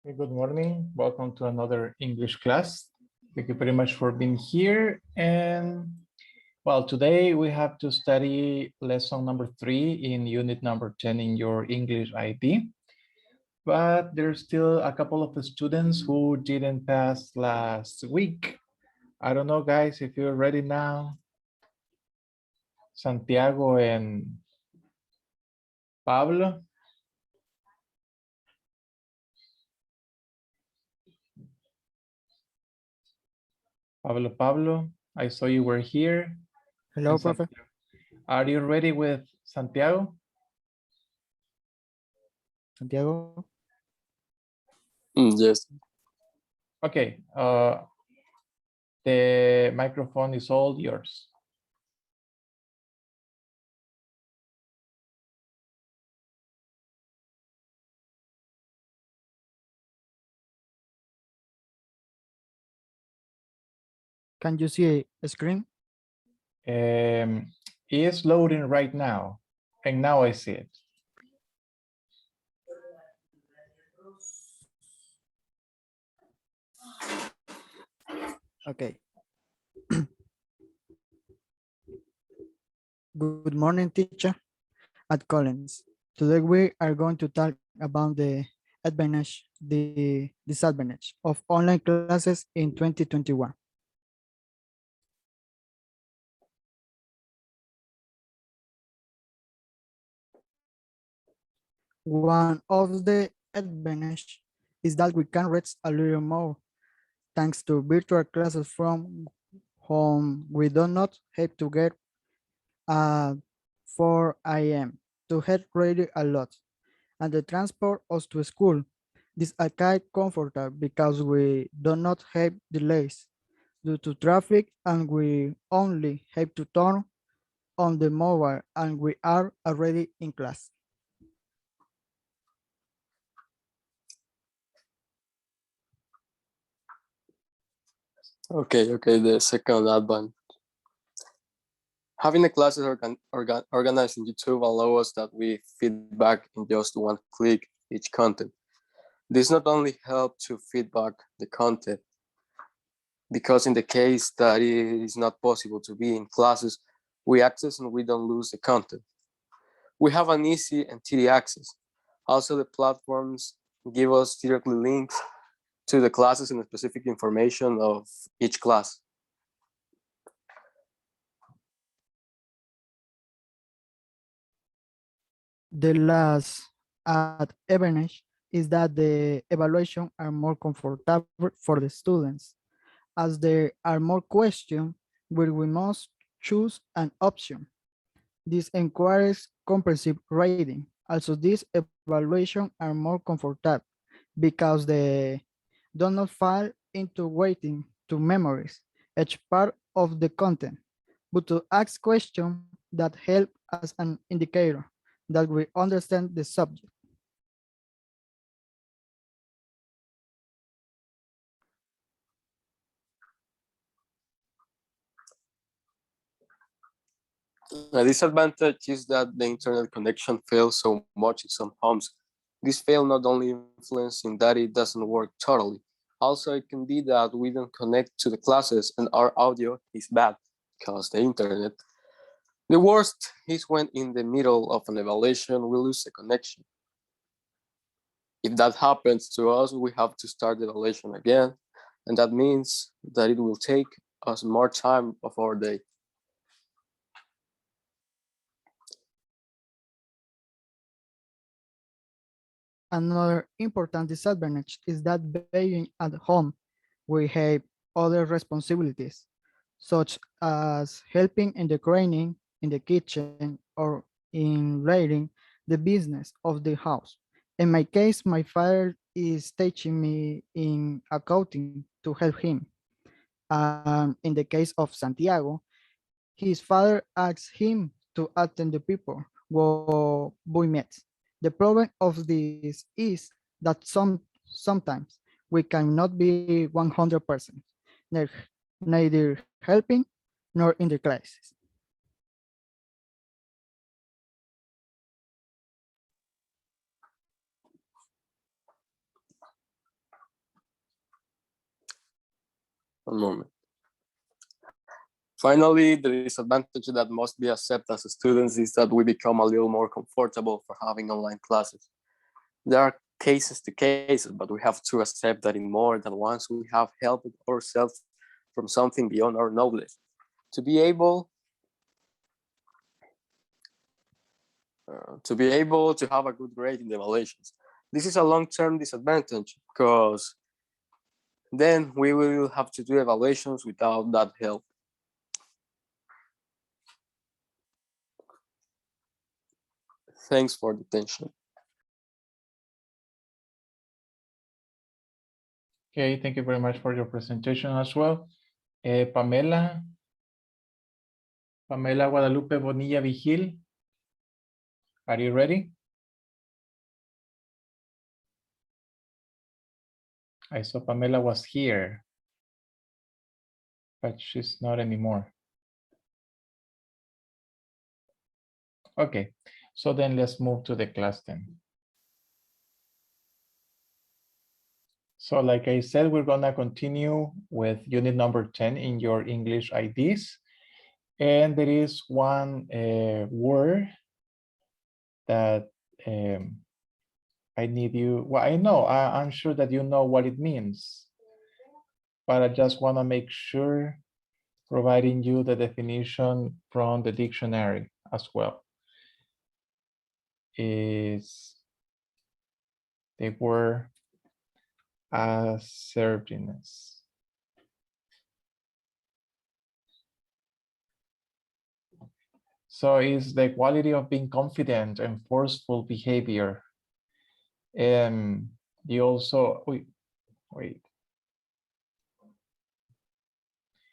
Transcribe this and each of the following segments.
Good morning. Welcome to another English class. Thank you very much for being here. And well, today we have to study lesson number 3 in unit number 10 in your English IB. But there's still a couple of students who didn't pass last week. I don't know, guys, if you're ready now. Santiago and Pablo. Pablo, I saw you were here. Hello, Profe. Are you ready with Santiago? Santiago. Yes. Okay. The microphone is all yours. Can you see a screen? It's loading right now, and now I see it. Okay. Good morning, teacher at Collins. Today we are going to talk about the advantage, the disadvantage of online classes in 2021. One of the advantages is that we can reach a little more thanks to virtual classes from home. We do not have to get at 4 a.m. to head ready a lot, and the transport us to school. This is quite comfortable because we do not have delays due to traffic, and we only have to turn on the mobile and we are already in class. Okay, the second advantage. Having the classes organized in YouTube allows us that we feedback in just one click each content. This not only helps to feedback the content, because in the case that it is not possible to be in classes, we access and we don't lose the content. We have an easy and TD access. Also, the platforms give us directly links to the classes and the specific information of each class. The last advantage is that the evaluation are more comfortable for the students. As there are more questions where we must choose an option. This encourages comprehensive reading. Also, these evaluations are more comfortable because they do not fall into waiting to memorize each part of the content, but to ask questions that help as an indicator that we understand the subject. A disadvantage is that the internet connection fails so much in some homes. This fail not only influencing that it doesn't work totally, also it can be that we don't connect to the classes and our audio is bad because the internet. The worst is when in the middle of an evaluation we lose the connection. If that happens to us, we have to start the evaluation again, and that means that it will take us more time of our day. Another important disadvantage is that being at home, we have other responsibilities, such as helping in the cleaning, in the kitchen, or in running the business of the house. In my case, my father is teaching me in accounting to help him. In the case of Santiago, his father asked him to attend the people who we met. The problem of this is that sometimes we cannot be 100%, neither helping nor in the classes. One moment. Finally, the disadvantage that must be accepted as students is that we become a little more comfortable for having online classes. There are cases to cases, but we have to accept that in more than once we have helped ourselves from something beyond our knowledge. To be able to have a good grade in the evaluations. This is a long-term disadvantage because then we will have to do evaluations without that help. Thanks for the attention. Okay, thank you very much for your presentation as well. Pamela Guadalupe Bonilla Vigil, are you ready? I saw Pamela was here, but she's not anymore. Okay, so then let's move to the class then. So like I said, we're gonna continue with unit number 10 in your English IDs. And there is one word that I need you, well, I'm sure that you know what it means, but I just wanna make sure providing you the definition from the dictionary as well. Is the word assertiveness. So it's the quality of being confident and forceful behavior. You also, wait.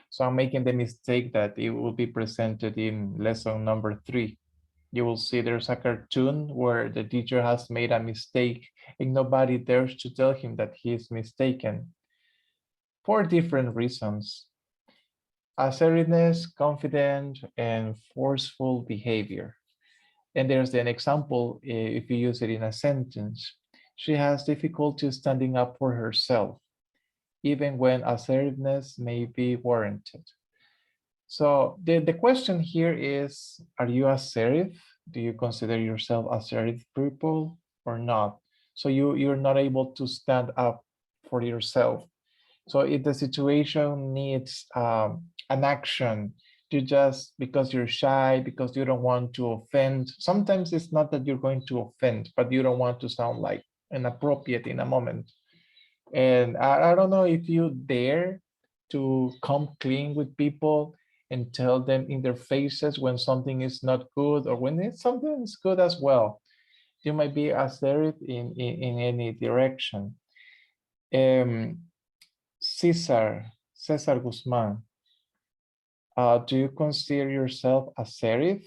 So I'm making the mistake that it will be presented in lesson number 3. You will see there's a cartoon where the teacher has made a mistake and nobody dares to tell him that he is mistaken for different reasons. Assertiveness, confident, and forceful behavior. And there's an example, if you use it in a sentence. She has difficulty standing up for herself, even when assertiveness may be warranted. So the question here is, are you assertive? Do you consider yourself assertive people or not? So you're not able to stand up for yourself. So if the situation needs an action, you just, because you're shy, because you don't want to offend, sometimes it's not that you're going to offend, but you don't want to sound like inappropriate in a moment. And I don't know if you dare to come clean with people and tell them in their faces when something is not good or when it's something is good as well. You might be assertive in any direction. Cesar Guzman, do you consider yourself assertive?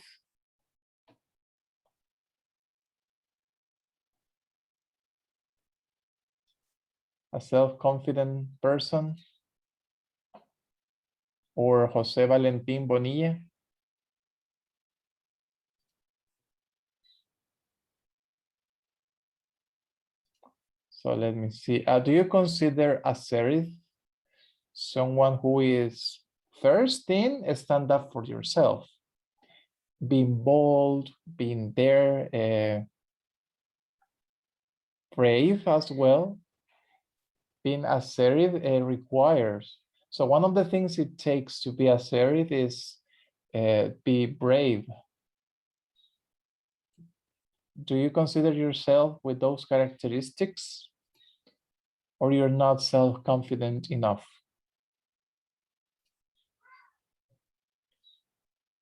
A self-confident person? Or Jose Valentin Bonilla? So let me see. Do you consider assertive someone who is first thing, stand up for yourself? Being bold, being there, brave as well. Being assertive requires. So one of the things it takes to be assertive is be brave. Do you consider yourself with those characteristics? Or you're not self-confident enough?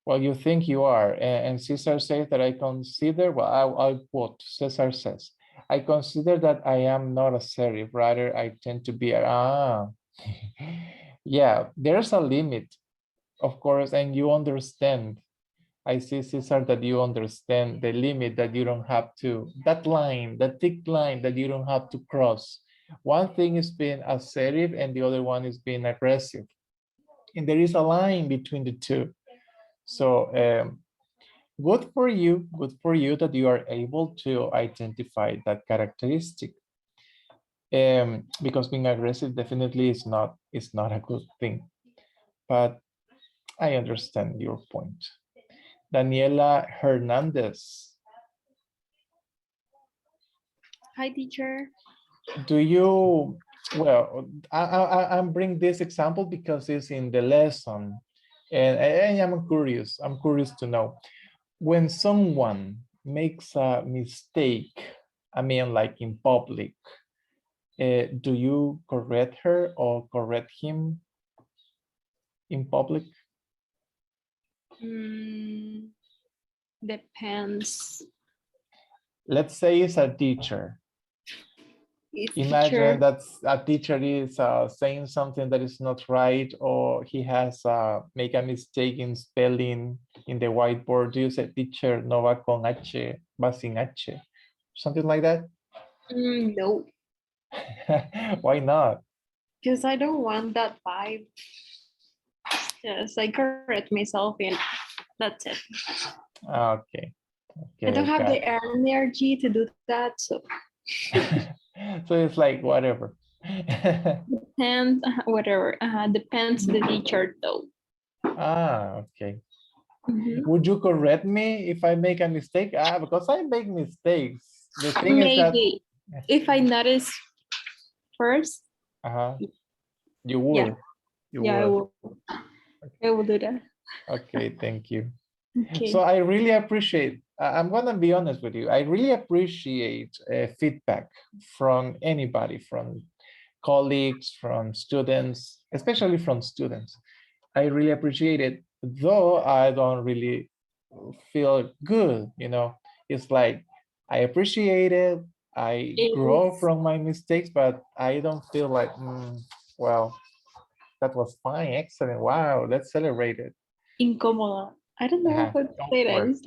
Well, you think you are, and Cesar says that I consider, well, I'll quote, Cesar says, I consider that I am not assertive, rather I tend to be, yeah, there's a limit, of course, and you understand. I see, Cesar, that you understand the limit that you don't have to, that line, that thick line that you don't have to cross. One thing is being assertive and the other one is being aggressive. And there is a line between the two. So good for you that you are able to identify that characteristic. Because being aggressive definitely is not a good thing. But I understand your point. Daniela Hernandez, Hi, teacher. do you, well, I'm bring this example because it's in the lesson, and I'm curious to know, when someone makes a mistake, I mean, like in public, do you correct her or correct him in public? Depends. Let's say it's a teacher. If Imagine teacher, that a teacher is saying something that is not right, or he has make a mistake in spelling in the whiteboard. Do you say teacher no va con H, va sin H? Something like that? no, Why not? because I don't want that vibe. Yes, I correct myself and that's it. Okay. I don't have got the energy to do that, so it. So it's like whatever. depends, whatever. Depends the teacher though. Okay. Mhm. Would you correct me if I make a mistake? Because I make mistakes. The thing is that Maybe if I notice first, you yeah, would. You yeah, would. I will do that. Okay, thank you. Okay. So I really appreciate, I'm gonna be honest with you, I really appreciate feedback from anybody, from colleagues, from students, especially from students. I really appreciate it, though I don't really feel good, you know. It's like, I appreciate it, I grow It's from my mistakes, but I don't feel like, well, that was fine, excellent, wow, let's celebrate it. incómoda. I don't know how to say Awkward.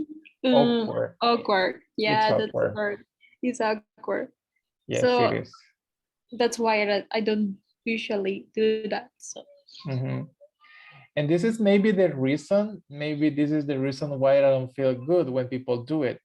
that. Awkward. Awkward. Yeah, It's that's the awkward. word. It's awkward. Yes, So it is. that's why I don't usually do that. So And this is maybe the reason, maybe this is the reason why I don't feel good when people do it.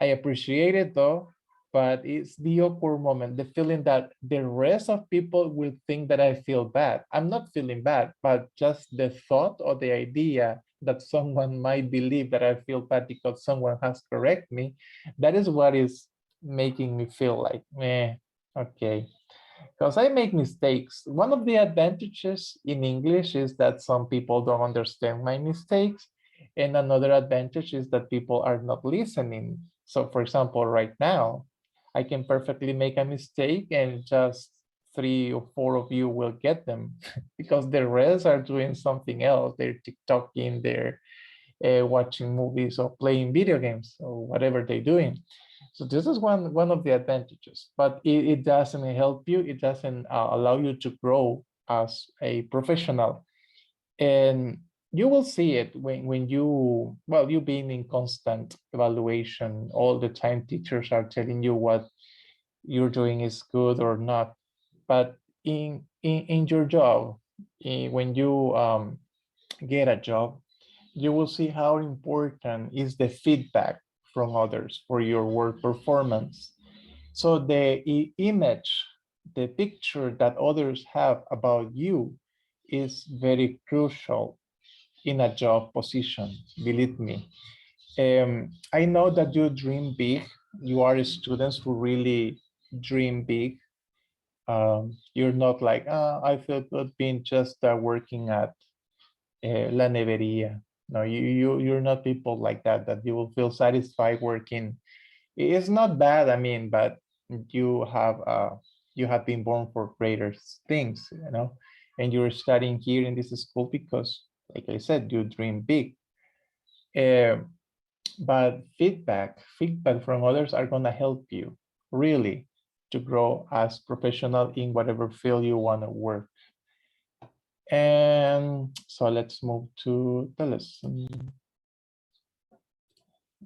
I appreciate it though, but it's the awkward moment, the feeling that the rest of people will think that I feel bad. I'm not feeling bad, but just the thought or the idea that someone might believe that I feel bad because someone has corrected me, that is what is making me feel like, okay. Because I make mistakes. One of the advantages in English is that some people don't understand my mistakes. And another advantage is that people are not listening. So for example, right now, I can perfectly make a mistake and just 3 or 4 of you will get them because the rest are doing something else. They're TikToking, they're watching movies or playing video games or whatever they're doing. So this is one of the advantages, but it doesn't help you. It doesn't allow you to grow as a professional. And you will see it when you, well, you being in constant evaluation all the time. Teachers are telling you what you're doing is good or not. But in your job, when you get a job, you will see how important is the feedback from others for your work performance. So the image, the picture that others have about you is very crucial in a job position, believe me. I know that you dream big. You are students who really dream big. You're not like, I feel good being just working at La Nevería. No, you're not people like that, that you will feel satisfied working. It's not bad, I mean, but you have been born for greater things, you know, and you're studying here in this school because, like I said, you dream big. But feedback from others are gonna help you really to grow as professional in whatever field you want to work. And so let's move to the lesson.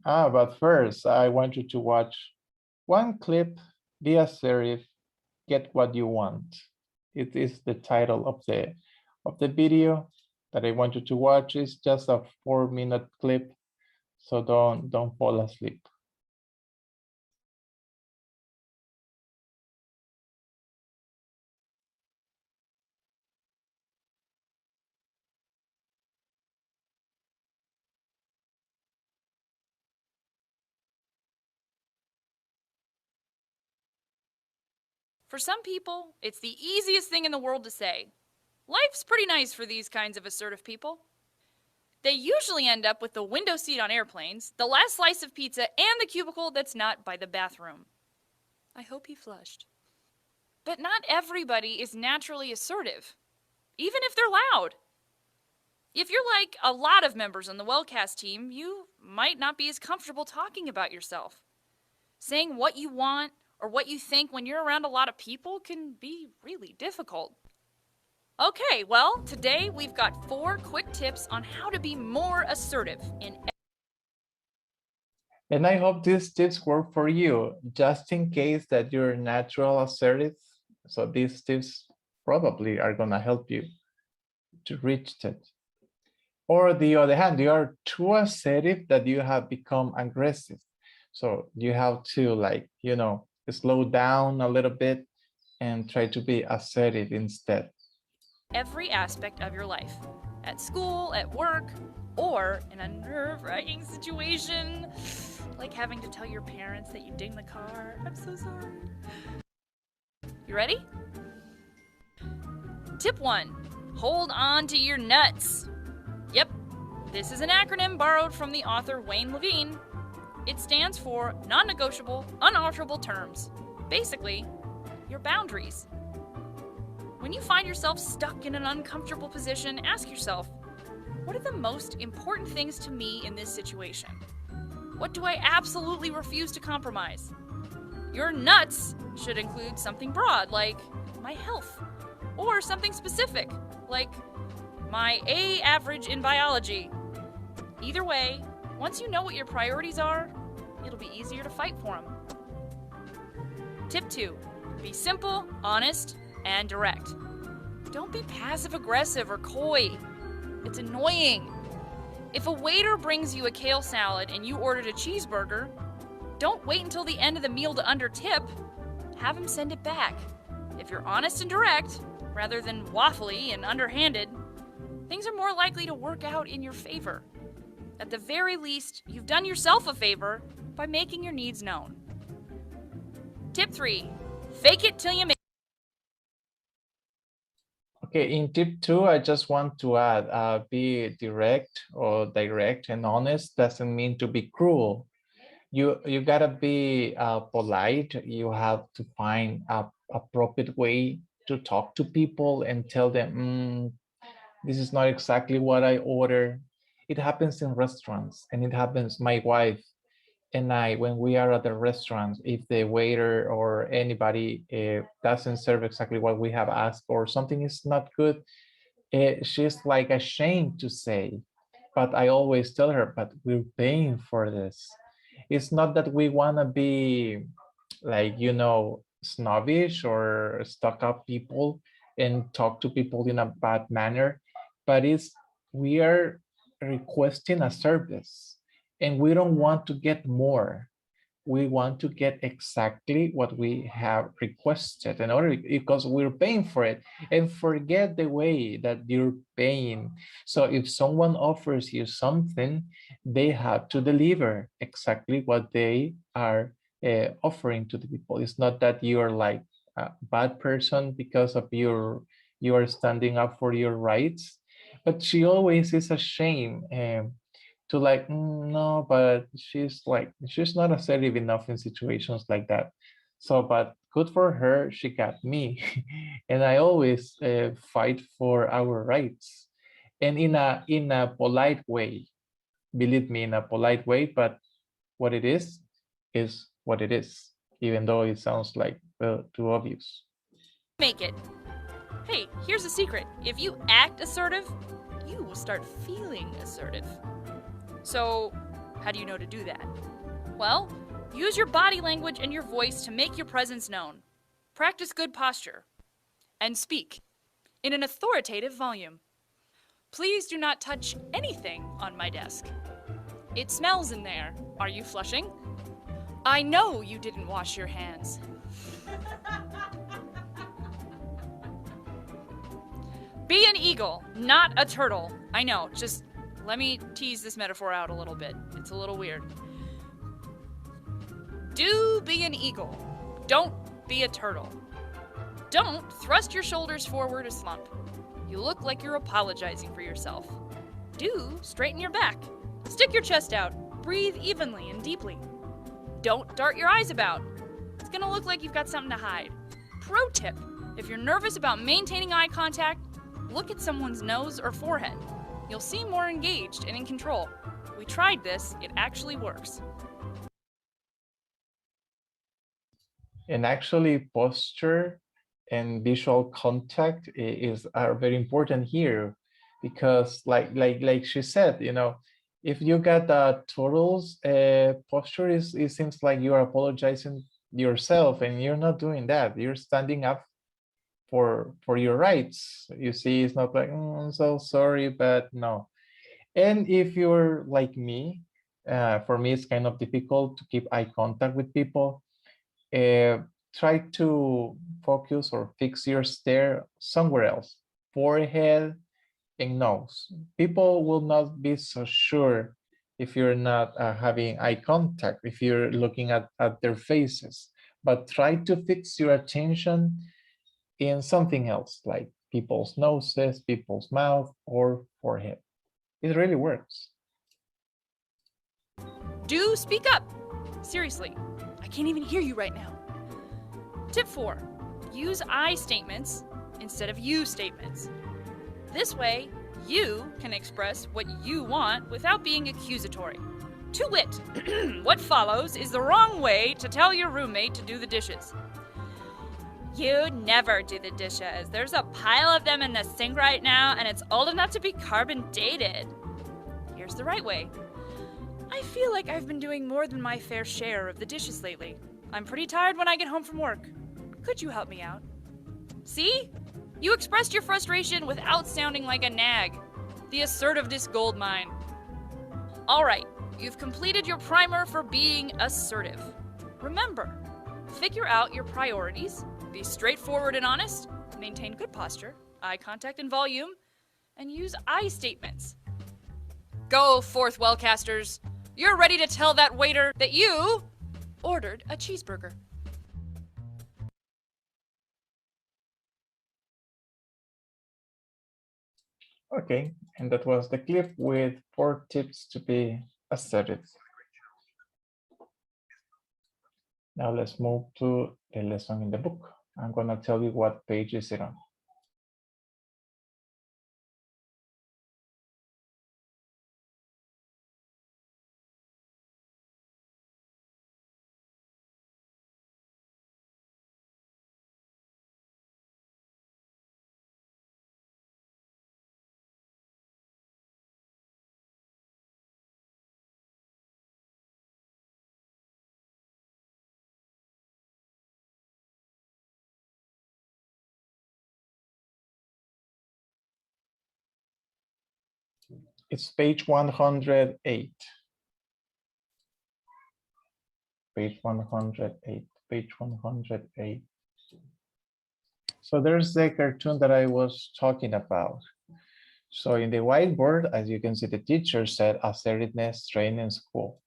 But first, I want you to watch one clip via serif, Get What You Want. It is the title of the video that I want you to watch. It's just a 4-minute clip, so don't fall asleep. For some people, it's the easiest thing in the world to say. Life's pretty nice for these kinds of assertive people. They usually end up with the window seat on airplanes, the last slice of pizza, and the cubicle that's not by the bathroom. I hope he flushed. But not everybody is naturally assertive, even if they're loud. If you're like a lot of members on the Wellcast team, you might not be as comfortable talking about yourself. Saying what you want or what you think when you're around a lot of people can be really difficult. Okay, well, today we've got 4 quick tips on how to be more assertive in. And I hope these tips work for you, just in case that you're natural assertive. So these tips probably are gonna help you to reach that. Or on the other hand, you are too assertive that you have become aggressive. So you have to, like, you know, slow down a little bit and try to be assertive instead. Every aspect of your life, at school, at work, or in a nerve-wracking situation, like having to tell your parents that you dinged the car. I'm so sorry. You ready? Tip 1, hold on to your nuts. Yep, this is an acronym borrowed from the author Wayne Levine. It stands for non-negotiable, unalterable terms. Basically, your boundaries. When you find yourself stuck in an uncomfortable position, ask yourself, what are the most important things to me in this situation? What do I absolutely refuse to compromise? Your nuts should include something broad, like my health, or something specific, like my A average in biology. Either way, once you know what your priorities are, it'll be easier to fight for them. Tip 2, be simple, honest, and direct. Don't be passive-aggressive or coy. It's annoying. If a waiter brings you a kale salad and you ordered a cheeseburger, don't wait until the end of the meal to undertip. Have him send it back. If you're honest and direct, rather than waffly and underhanded, things are more likely to work out in your favor. At the very least, you've done yourself a favor by making your needs known. Tip 3, fake it till you make it. Okay, in tip 2, I just want to add, be direct and honest doesn't mean to be cruel. You gotta be polite. You have to find a appropriate way to talk to people and tell them, this is not exactly what I order. It happens in restaurants, and it happens, my wife and I, when we are at the restaurant, if the waiter or anybody doesn't serve exactly what we have asked, or something is not good, she's like ashamed to say, but I always tell her, but we're paying for this. It's not that we want to be like, you know, snobbish or stuck up people and talk to people in a bad manner, but we are requesting a service and we don't want to get more. We want to get exactly what we have requested in order, because we're paying for it, and forget the way that you're paying. So if someone offers you something, they have to deliver exactly what they are offering to the people. It's not that you're like a bad person because of you are standing up for your rights, but she always is ashamed to like, no, but she's not assertive enough in situations like that. So, but good for her, she got me. And I always fight for our rights, and in a polite way, believe me, in a polite way, but what it is what it is, even though it sounds like too obvious. Make it. Hey, here's a secret. If you act assertive, you will start feeling assertive. So, how do you know to do that? Well, use your body language and your voice to make your presence known. Practice good posture. And speak in an authoritative volume. Please do not touch anything on my desk. It smells in there. Are you flushing? I know you didn't wash your hands. Be an eagle, not a turtle. I know, just let me tease this metaphor out a little bit. It's a little weird. Do be an eagle. Don't be a turtle. Don't thrust your shoulders forward or slump. You look like you're apologizing for yourself. Do straighten your back. Stick your chest out. Breathe evenly and deeply. Don't dart your eyes about. It's gonna look like you've got something to hide. Pro tip, if you're nervous about maintaining eye contact, look at someone's nose or forehead. You'll seem more engaged and in control. We tried this, it actually works. And actually posture and visual contact are very important here, because like she said, you know, if you got turtles, posture it seems like you are apologizing yourself, and you're not doing that. You're standing up for your rights. You see, it's not like, I'm so sorry, but no. And if you're like me, for me, it's kind of difficult to keep eye contact with people. Try to focus or fix your stare somewhere else, forehead and nose. People will not be so sure if you're not having eye contact, if you're looking at their faces, but try to fix your attention in something else, like people's noses, people's mouth, or forehead. It really works. Do speak up. Seriously, I can't even hear you right now. Tip 4, use I statements instead of you statements. This way, you can express what you want without being accusatory. To wit, what follows is the wrong way to tell your roommate to do the dishes. You never do the dishes. There's a pile of them in the sink right now, and it's old enough to be carbon dated. Here's the right way. I feel like I've been doing more than my fair share of the dishes lately. I'm pretty tired when I get home from work. Could you help me out? See? You expressed your frustration without sounding like a nag. The assertiveness goldmine. All right, you've completed your primer for being assertive. Remember, figure out your priorities, be straightforward and honest, maintain good posture, eye contact and volume, and use I statements. Go forth, wellcasters. You're ready to tell that waiter that you ordered a cheeseburger. Okay, and that was the clip with 4 tips to be assertive. Now let's move to the lesson in the book. I'm gonna tell you what page is it on. It's page 108. Page 108, page 108. So there's the cartoon that I was talking about. So in the whiteboard, as you can see, the teacher said assertiveness training school.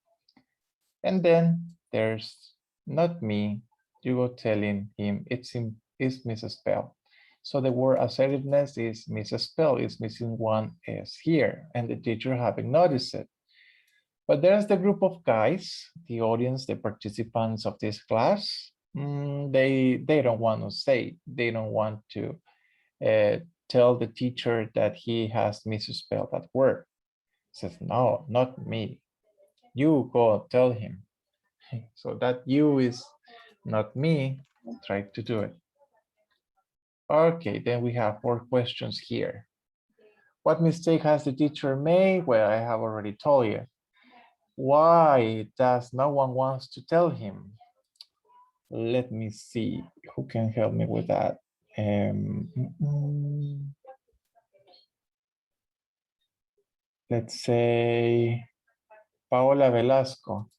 And then there's not me, you go telling him it's misspelled. So the word assertiveness is misspelled, it's missing one S here, and the teacher haven't noticed it. But there's the group of guys, the audience, the participants of this class. They don't want to say, they don't want to tell the teacher that he has misspelled that word. He says, no, not me. You go tell him. So that you is not me. Try to do it. Okay, then we have 4 questions here. What mistake has the teacher made? Well, I have already told you. Why does no one wants to tell him? Let me see who can help me with that. Let's say Paola Velasco.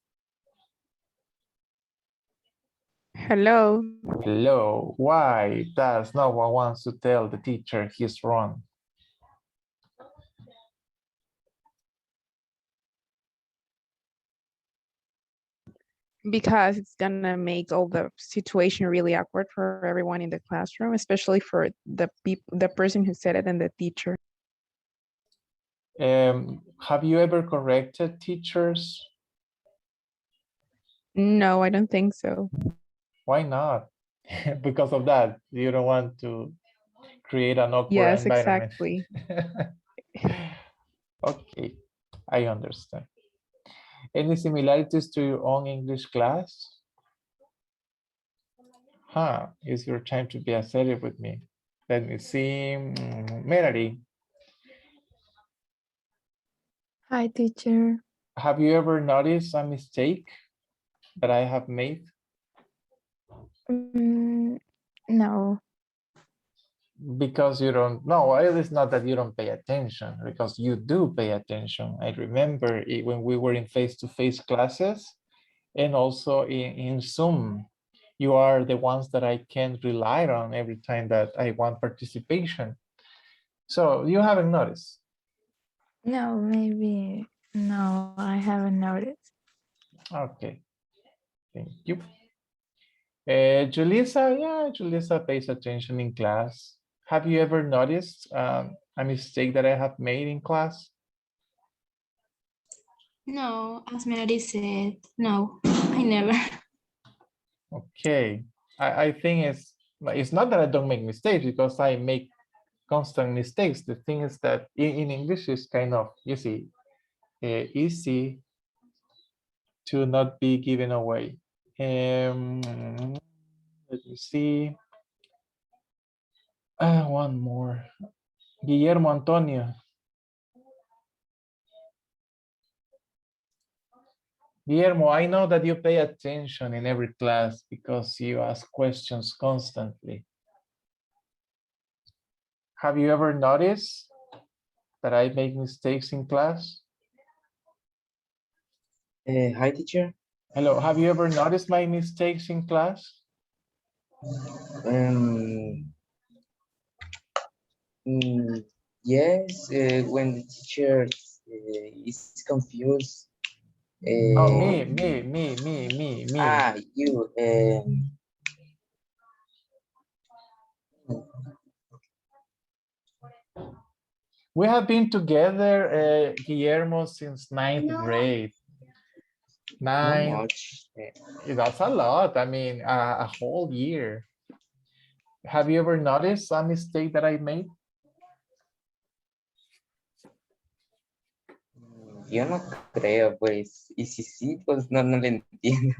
Hello. Hello. Why does no one wants to tell the teacher he's wrong? Because it's gonna make all the situation really awkward for everyone in the classroom, especially for the person who said it and the teacher. Have you ever corrected teachers? No, I don't think so. Why not? Because of that, you don't want to create an awkward Yes, environment. exactly. Okay, I understand. Any similarities to your own English class? Huh, it's your time to be assertive with me. Let me see. Melody, Hi, teacher. have you ever noticed a mistake that I have made? No. Because you don't know, well, it's not that you don't pay attention, because you do pay attention. I remember it when we were in face-to-face classes and also in Zoom. You are the ones that I can rely on every time that I want participation. So you haven't noticed. No, maybe. No, I haven't noticed. Okay, thank you. Julissa, yeah, Julissa pays attention in class. Have you ever noticed a mistake that I have made in class? No, as Melody said, no, I never. Okay, I think it's not that I don't make mistakes, because I make constant mistakes. The thing is that in English it's kind of easy to not be given away. Let me see. One more. Guillermo Antonio. Guillermo, I know that you pay attention in every class because you ask questions constantly. Have you ever noticed that I make mistakes in class? Hi, teacher. Hello, have you ever noticed my mistakes in class? Yes, when the teacher is confused. Oh, me. You. We have been together, Guillermo, since ninth grade. Not much. That's a lot. I mean, a whole year. Have you ever noticed a mistake that I made? Yo no creo, pues. Y si sí, pues no le entiendo.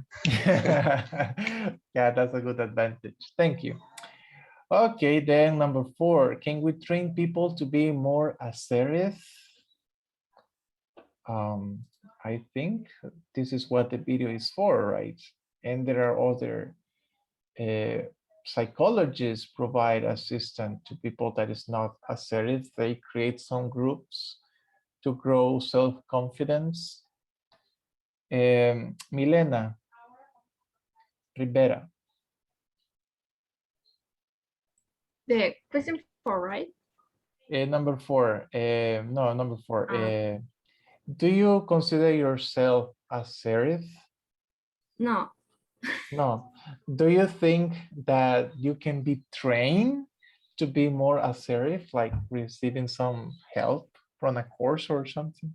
Yeah, that's a good advantage. Thank you. Okay, then number 4. Can we train people to be more assertive? I think this is what the video is for, right? And there are other psychologists provide assistance to people that is not assertive. They create some groups to grow self-confidence. Milena Rivera. The question 4, right? Number 4. No, number 4. Do you consider yourself assertive? No. No. Do you think that you can be trained to be more assertive, like receiving some help from a course or something?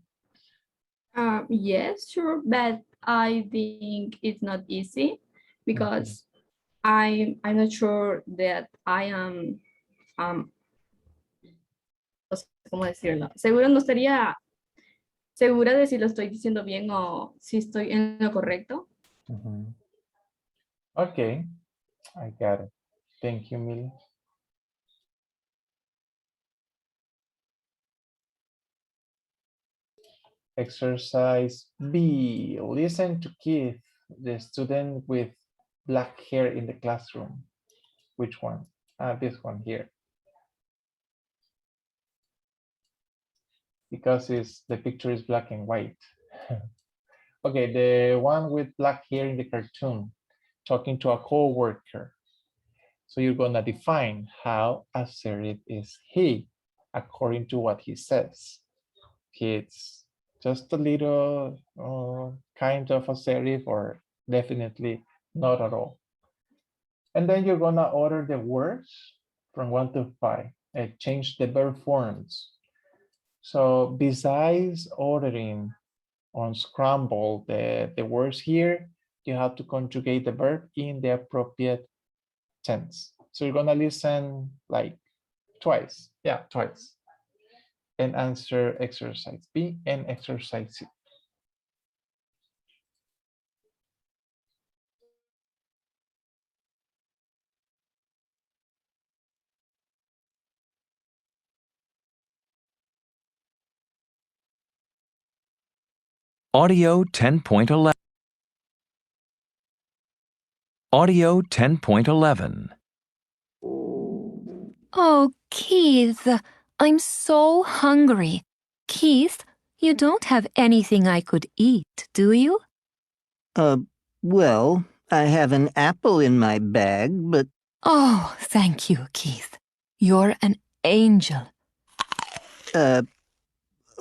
Yes, sure, but I think it's not easy because I'm not sure that I am no sé cómo decirlo. Seguro no estaría segura de si lo estoy diciendo bien o si estoy en lo correcto. Okay, I got it. Thank you, Millie. Exercise B. Listen to Keith, the student with black hair in the classroom. Which one? This one here. Because the picture is black and white. Okay, the one with black hair in the cartoon, talking to a co-worker. So you're gonna define how assertive is he, according to what he says. It's just a little kind of assertive, or definitely not at all. And then you're gonna order the words from 1 to 5 and change the verb forms. So besides ordering on scramble the words here, you have to conjugate the verb in the appropriate tense. So you're gonna listen like twice. Yeah, twice. And answer exercise B and exercise C. Audio 10.11. Audio 10.11. Oh, Keith, I'm so hungry. Keith, you don't have anything I could eat, do you? Well, I have an apple in my bag, but... Oh, thank you, Keith. You're an angel.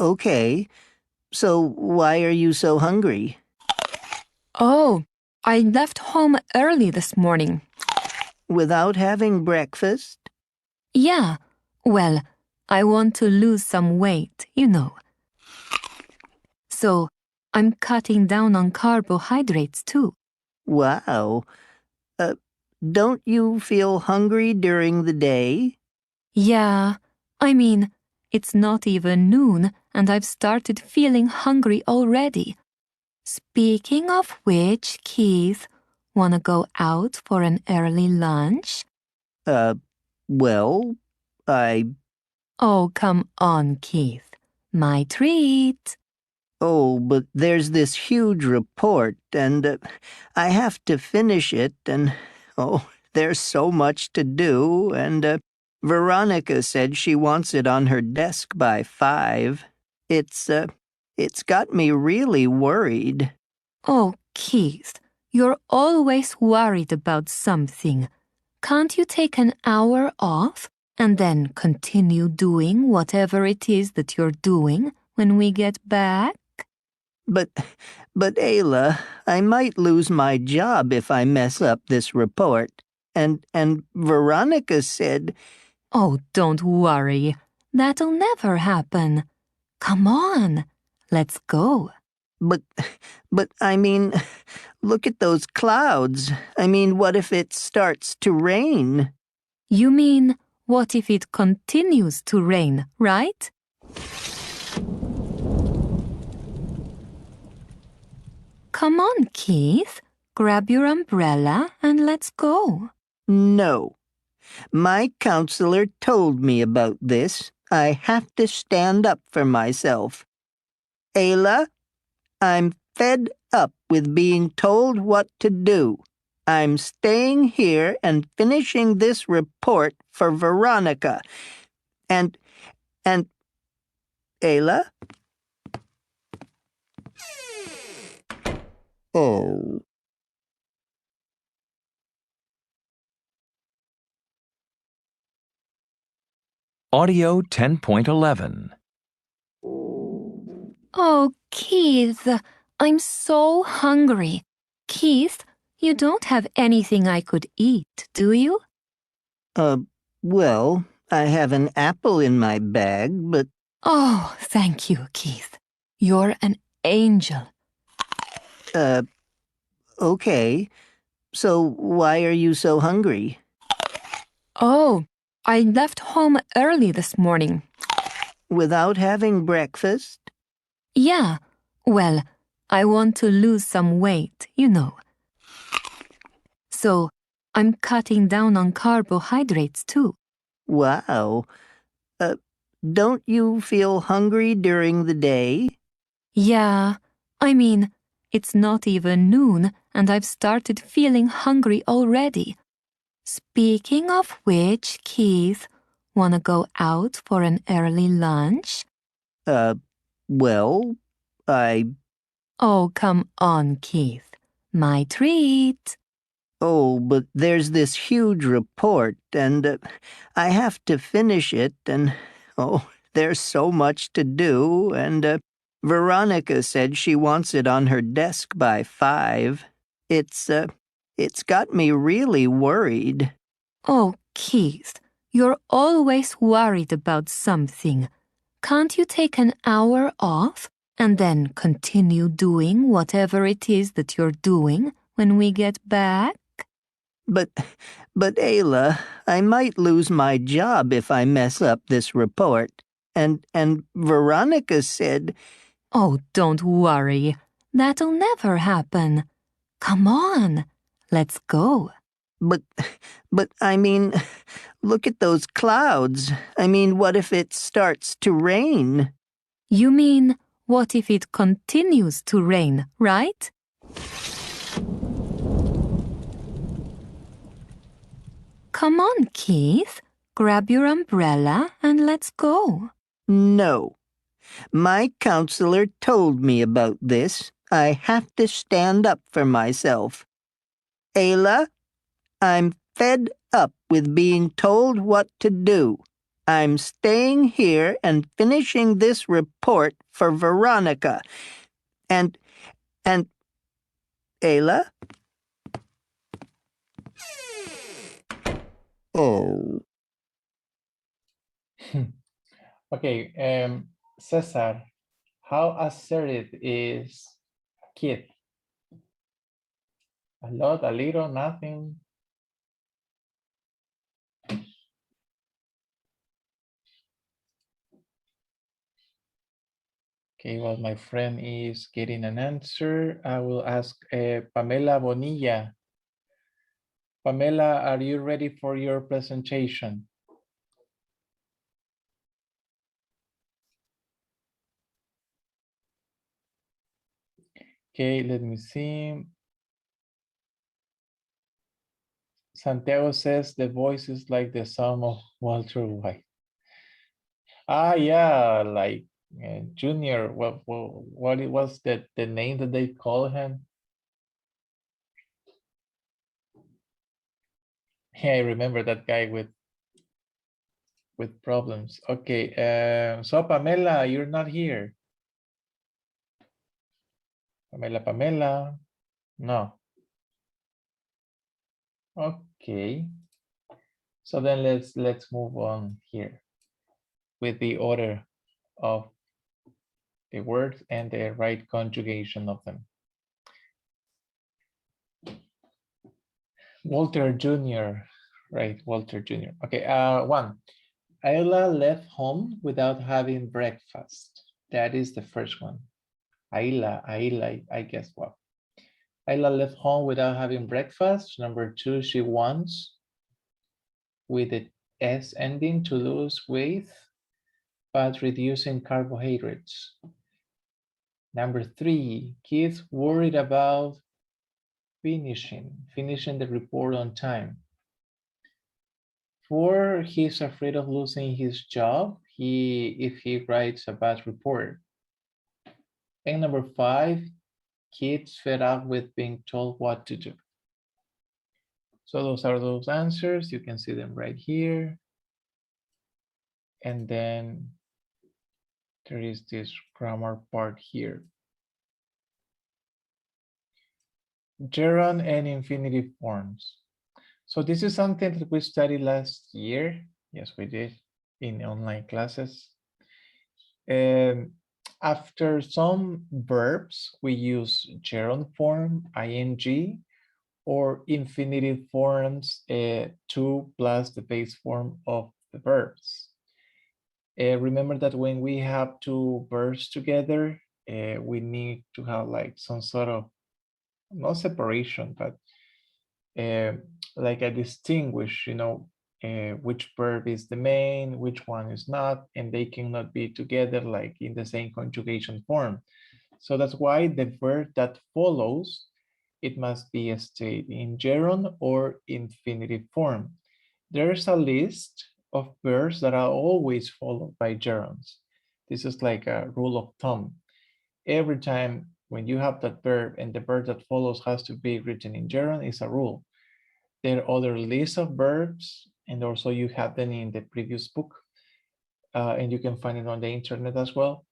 Okay. So why are you so hungry? Oh, I left home early this morning. Without having breakfast? Yeah, well, I want to lose some weight, you know. So, I'm cutting down on carbohydrates too. Wow. Don't you feel hungry during the day? Yeah, I mean, it's not even noon and I've started feeling hungry already. Speaking of which, Keith, wanna go out for an early lunch? Well, Oh, come on, Keith. My treat. Oh, but there's this huge report, and I have to finish it, and there's so much to do, and Veronica said she wants it on her desk by 5. It's got me really worried. Oh, Keith, you're always worried about something. Can't you take an hour off and then continue doing whatever it is that you're doing when we get back? But Ayla, I might lose my job if I mess up this report. And Veronica said... Oh, don't worry. That'll never happen. Come on, let's go. But I mean, look at those clouds. I mean, what if it starts to rain? You mean, what if it continues to rain, right? Come on, Keith. Grab your umbrella and let's go. No. My counselor told me about this. I have to stand up for myself. Ayla, I'm fed up with being told what to do. I'm staying here and finishing this report for Veronica. And Ayla? Oh. Audio 10.11. Oh, Keith, I'm so hungry. Keith, you don't have anything I could eat, do you? Well, I have an apple in my bag, but... Oh, thank you, Keith. You're an angel. Okay. So why are you so hungry? Oh, I left home early this morning. Without having breakfast? Yeah, well, I want to lose some weight, you know. So, I'm cutting down on carbohydrates too. Wow. Don't you feel hungry during the day? Yeah, I mean, it's not even noon and I've started feeling hungry already. Speaking of which, Keith, wanna go out for an early lunch? Well, Oh, come on, Keith. My treat. Oh, but there's this huge report, and I have to finish it, and there's so much to do, and Veronica said she wants it on her desk by 5. It's got me really worried. Oh, Keith, you're always worried about something. Can't you take an hour off and then continue doing whatever it is that you're doing when we get back? But Ayla, I might lose my job if I mess up this report. And Veronica said, Oh, don't worry. That'll never happen. Come on, let's go. but I mean, look at those clouds. I mean, what if it starts to rain? You mean, what if it continues to rain, right? Come on, Keith. Grab your umbrella and let's go. No. My counselor told me about this. I have to stand up for myself. Ayla, I'm fed up with being told what to do. I'm staying here and finishing this report for Veronica. And Ayla? Oh. Okay, Cesar, how assertive is kid? A lot, a little, nothing? Okay, while my friend is getting an answer, I will ask Pamela Bonilla. Pamela, are you ready for your presentation? Okay, let me see. Santiago says the voice is like the song of Walter White. Ah, yeah, like Junior. What it was the name that they call him? Yeah, I remember that guy with problems. Okay, so Pamela, you're not here. Pamela, no. Okay. So then let's move on here with the order of the words and the right conjugation of them. Walter Jr., right, Walter Jr. Okay, one. Ayla left home without having breakfast. That is the first one. Ayla, I guess what? Ayla left home without having breakfast. Number two, she wants, with the S ending, to lose weight, but reducing carbohydrates. Number three, kids worried about finishing the report on time. Four, he's afraid of losing his job if he writes a bad report. And number five, kids fed up with being told what to do. So those are those answers. You can see them right here. And then there is this grammar part here. Gerund and infinitive forms. So this is something that we studied last year. Yes, we did in online classes. After some verbs, we use gerund form, ing, or infinitive forms, to plus the base form of the verbs. Remember that when we have two verbs together, we need to have like some sort of, not separation, but like a distinguish, which verb is the main, which one is not, and they cannot be together like in the same conjugation form. So that's why the verb that follows, it must be a state in gerund or infinitive form. There's a list of verbs that are always followed by gerunds. This is like a rule of thumb. Every time when you have that verb and the verb that follows has to be written in gerund, is a rule. There are other lists of verbs, and also you have them in the previous book, and you can find it on the internet as well.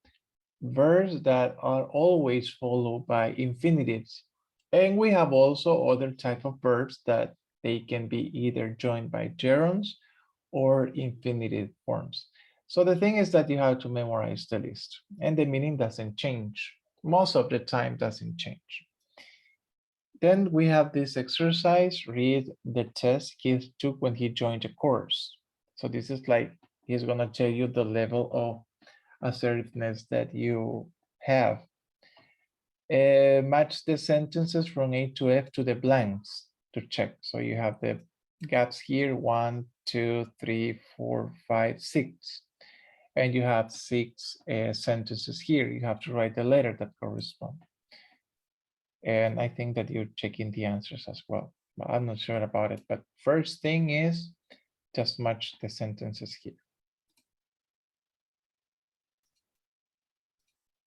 Verbs that are always followed by infinitives And we have also other type of verbs that they can be either joined by gerunds or infinitive forms. So the thing is that you have to memorize the list and the meaning doesn't change. Most of the time doesn't change. Then we have this exercise, read the test Keith took when he joined the course. So this is like, he's gonna tell you the level of assertiveness that you have. Match the sentences from A to F to the blanks to check. So you have the gaps here, 1, 2, 3, 4, 5, 6. And you have 6 sentences here. You have to write the letter that correspond. And I think that you're checking the answers as well. But I'm not sure about it. But first thing is just match the sentences here.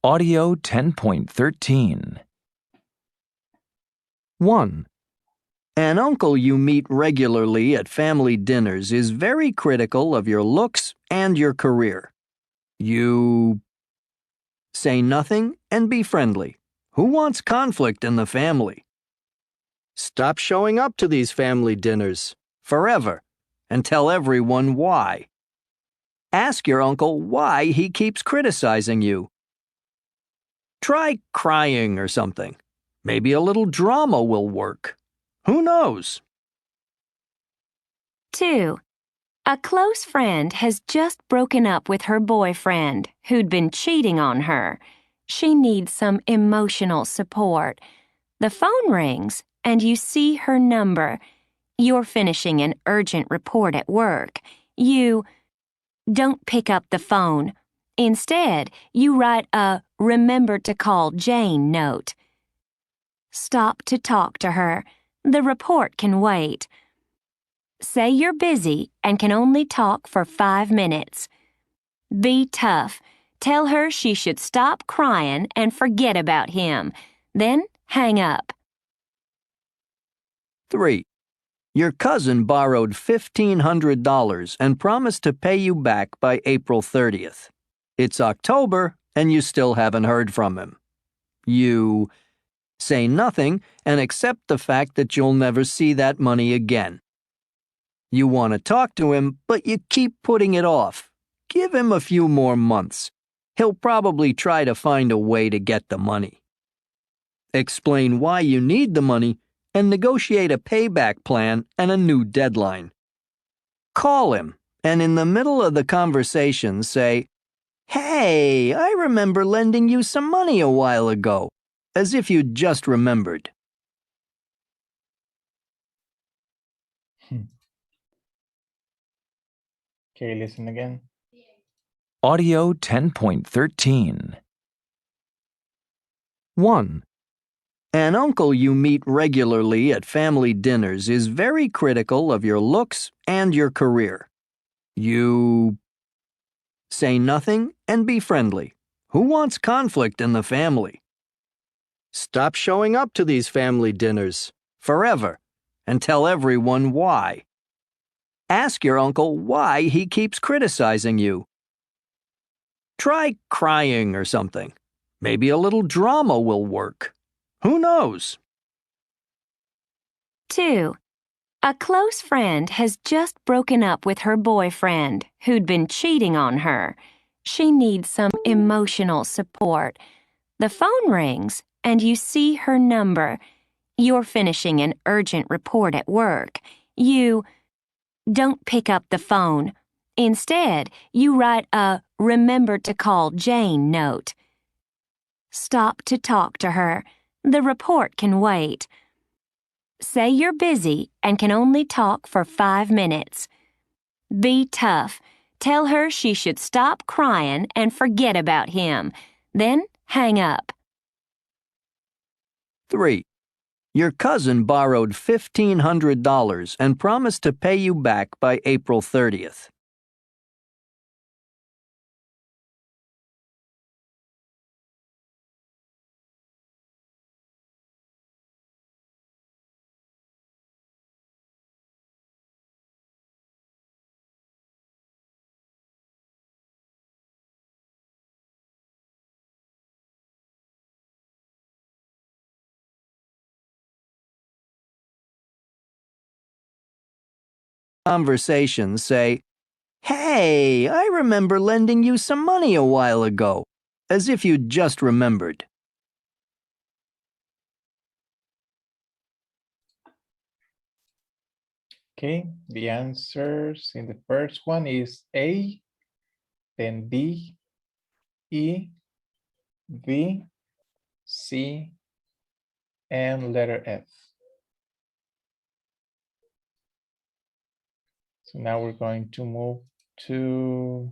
Audio 10.13. 1. An uncle you meet regularly at family dinners is very critical of your looks and your career. You say nothing and be friendly. Who wants conflict in the family? Stop showing up to these family dinners forever and tell everyone why. Ask your uncle why he keeps criticizing you. Try crying or something. Maybe a little drama will work. Who knows? 2. A close friend has just broken up with her boyfriend, who'd been cheating on her. She needs some emotional support. The phone rings, and you see her number. You're finishing an urgent report at work. You don't pick up the phone. Instead, you write a "Remember to call Jane" note. Stop to talk to her. The report can wait. Say you're busy and can only talk for 5 minutes. Be tough. Tell her she should stop crying and forget about him. Then hang up. 3. Your cousin borrowed $1,500 and promised to pay you back by April 30th. It's October and you still haven't heard from him. You say nothing and accept the fact that you'll never see that money again. You want to talk to him, but you keep putting it off. Give him a few more months. He'll probably try to find a way to get the money. Explain why you need the money and negotiate a payback plan and a new deadline. Call him and in the middle of the conversation say, "Hey, I remember lending you some money a while ago," as if you just remembered. Okay, listen again. Audio 10.13. 1. An uncle you meet regularly at family dinners is very critical of your looks and your career. You say nothing and be friendly. Who wants conflict in the family? Stop showing up to these family dinners forever and tell everyone why. Ask your uncle why he keeps criticizing you. Try crying or something. Maybe a little drama will work. Who knows? 2. A close friend has just broken up with her boyfriend, who'd been cheating on her. She needs some emotional support. The phone rings, and you see her number. You're finishing an urgent report at work. You don't pick up the phone. Instead, you write a "Remember to call Jane" note. Stop to talk to her. The report can wait. Say you're busy and can only talk for 5 minutes. Be tough. Tell her she should stop crying and forget about him. Then hang up. 3. Your cousin borrowed $1,500 and promised to pay you back by April 30th. Conversations say, "Hey, I remember lending you some money a while ago," as if you just remembered. Okay, the answers in the first one is A, then B, E, V, C, and letter F. So now we're going to move to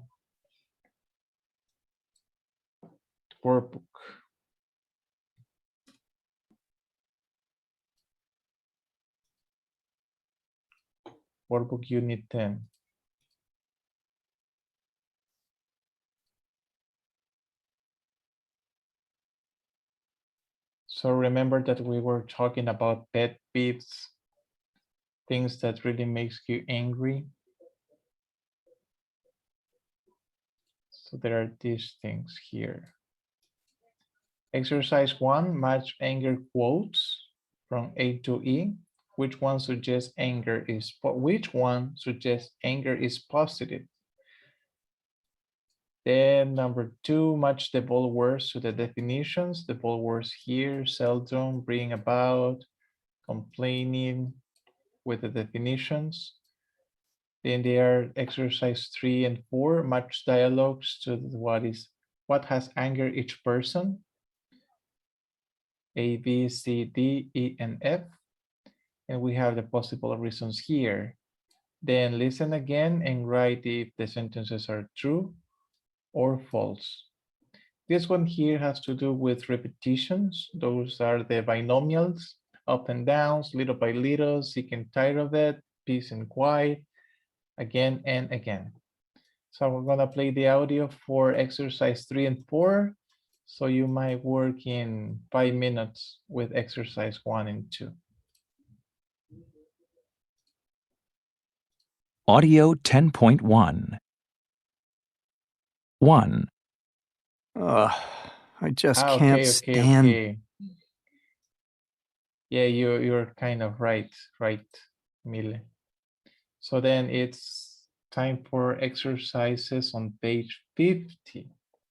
workbook. Workbook Unit 10. So remember that we were talking about pet peeves, things that really makes you angry. So there are these things here. Exercise 1, match anger quotes from A to E. Which one suggests anger is positive? Then number 2, match the bold words to the definitions. The bold words here: seldom, bring about, complaining, with the definitions. Then there are exercise 3 and 4, match dialogues to what has angered each person. A, B, C, D, E, and F. And we have the possible reasons here. Then listen again and write if the sentences are true or false. This one here has to do with repetitions. Those are the binomials, up and downs, little by little, sick and tired of it, peace and quiet, again and again. So we're gonna play the audio for exercise 3 and 4. So you might work in 5 minutes with exercise 1 and 2. Audio 10.1. 1. Ugh, I just can't stand. Okay. Yeah, you're kind of right, Mile. So then it's time for exercises on page 50.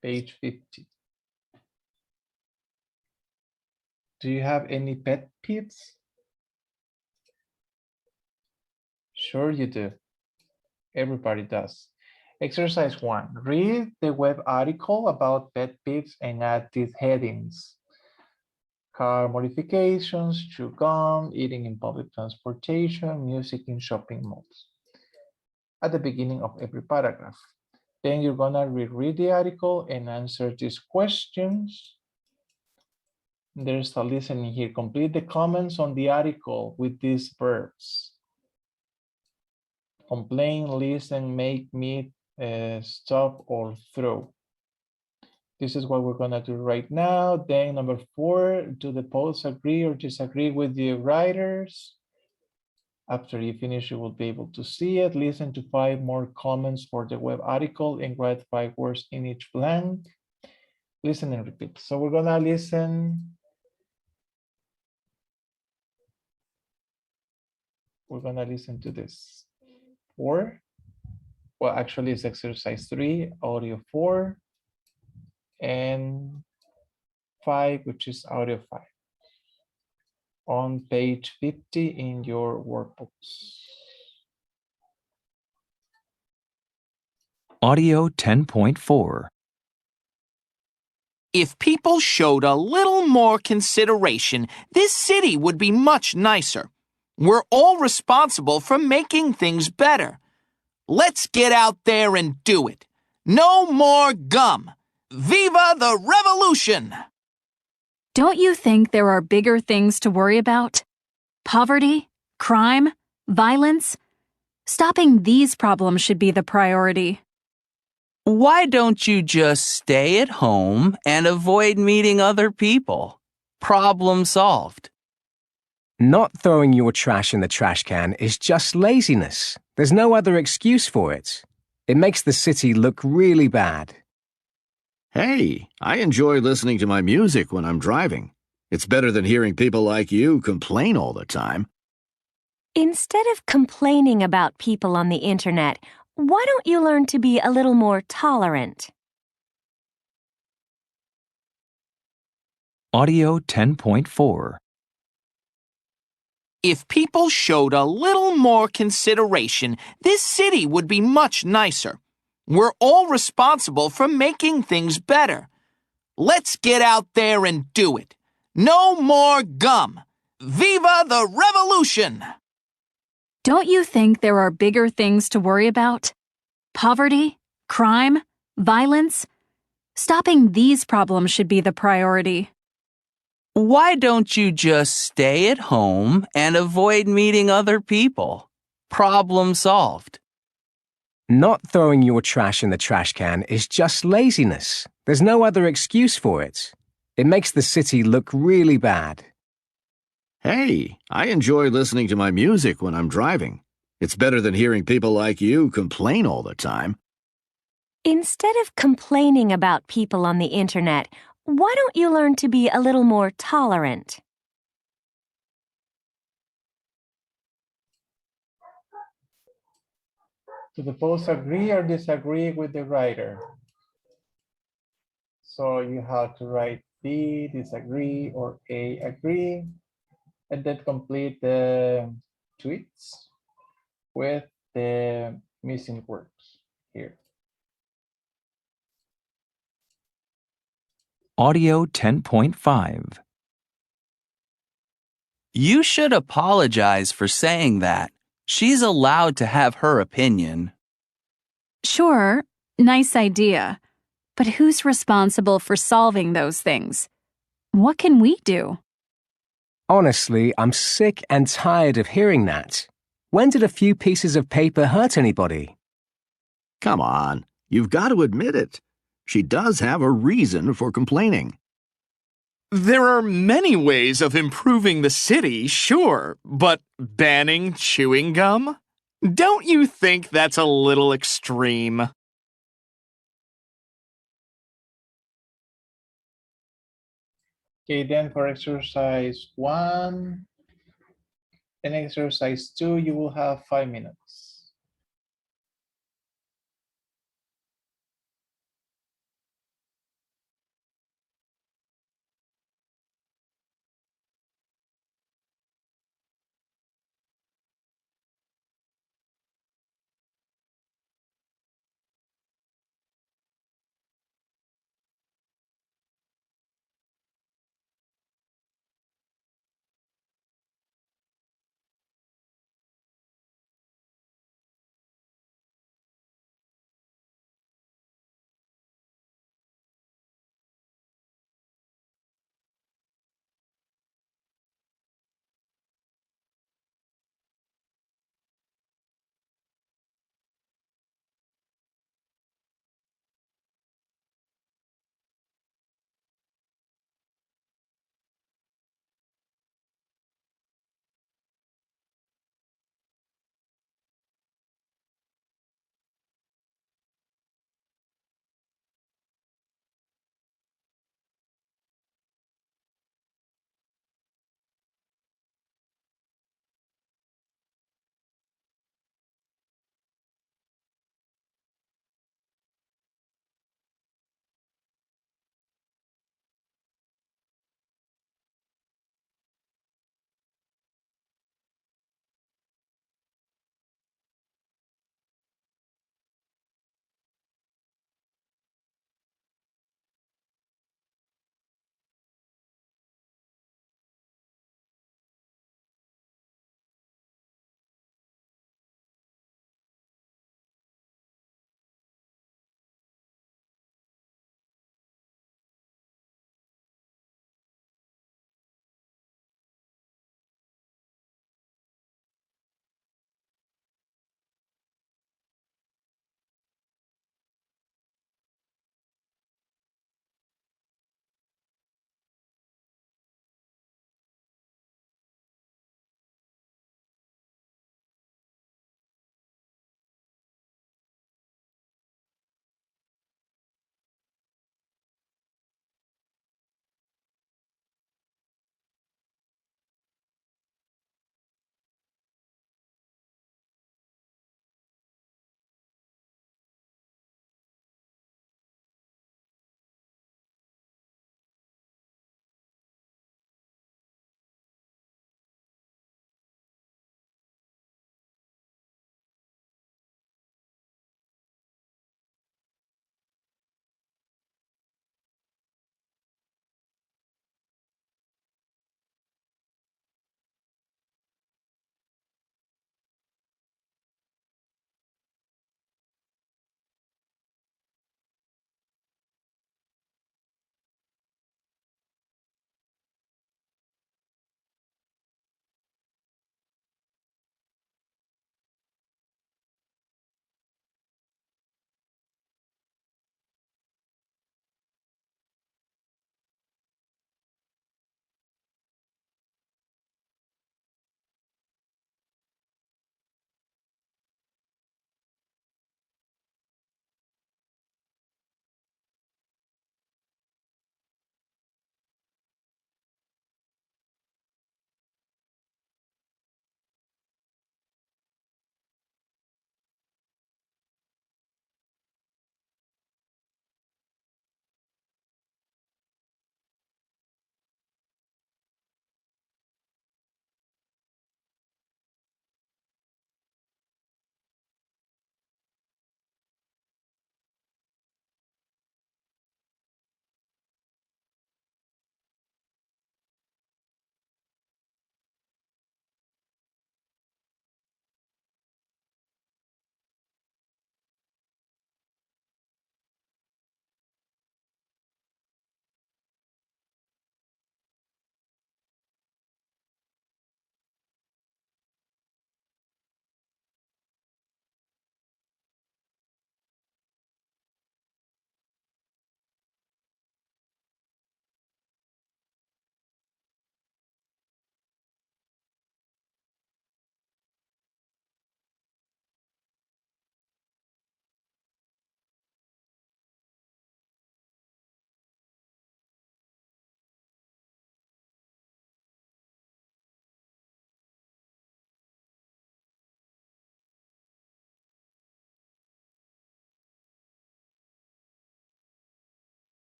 Page 50. Do you have any pet peeves? Sure you do. Everybody does. Exercise 1. Read the web article about pet peeves and add these headings. Car modifications, chew gum, eating in public transportation, music in shopping malls. At the beginning of every paragraph. Then you're gonna reread the article and answer these questions. There's a listening here. Complete the comments on the article with these verbs. Complain, listen, make, meet, stop, or throw. This is what we're gonna do right now. Then number 4, do the posts agree or disagree with the writers? After you finish, you will be able to see it. Listen to 5 more comments for the web article and write 5 words in each blank. Listen and repeat. So we're gonna listen. We're gonna listen to this. 4. Well, actually it's exercise 3, audio 4, and 5, which is audio 5. On page 50 in your workbooks. Audio 10.4. If people showed a little more consideration, this city would be much nicer. We're all responsible for making things better. Let's get out there and do it. No more gum. Viva the revolution! Don't you think there are bigger things to worry about? Poverty, crime, violence? Stopping these problems should be the priority. Why don't you just stay at home and avoid meeting other people? Problem solved. Not throwing your trash in the trash can is just laziness. There's no other excuse for it. It makes the city look really bad. Hey, I enjoy listening to my music when I'm driving. It's better than hearing people like you complain all the time. Instead of complaining about people on the internet, why don't you learn to be a little more tolerant? Audio 10.4. If people showed a little more consideration, this city would be much nicer. We're all responsible for making things better. Let's get out there and do it. No more gum. Viva the revolution! Don't you think there are bigger things to worry about? Poverty, crime, violence? Stopping these problems should be the priority. Why don't you just stay at home and avoid meeting other people? Problem solved. Not throwing your trash in the trash can is just laziness. There's no other excuse for it. It makes the city look really bad. Hey, I enjoy listening to my music when I'm driving. It's better than hearing people like you complain all the time. Instead of complaining about people on the internet, why don't you learn to be a little more tolerant? Do the posts agree or disagree with the writer? So you have to write B, disagree, or A, agree, and then complete the tweets with the missing words here. Audio 10.5. You should apologize for saying that. She's allowed to have her opinion. Sure, nice idea. But who's responsible for solving those things? What can we do? Honestly, I'm sick and tired of hearing that. When did a few pieces of paper hurt anybody? Come on, you've got to admit it. She does have a reason for complaining. There are many ways of improving the city, sure, but banning chewing gum? Don't you think that's a little extreme? Okay, then for exercise 1 and exercise 2, you will have 5 minutes.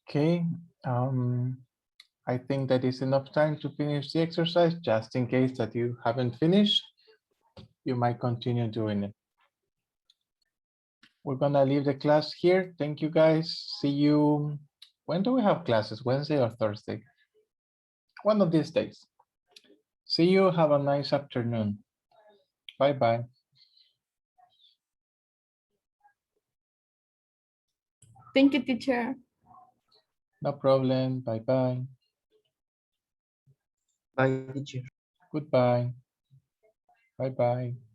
Okay. I think that is enough time to finish the exercise. Just in case that you haven't finished, you might continue doing it. We're gonna leave the class here. Thank you guys. See you. When do we have classes? Wednesday or Thursday? One of these days. See you. Have a nice afternoon. Bye-bye. Thank you, teacher. No problem. Bye-bye. Bye, teacher. Goodbye. Bye-bye.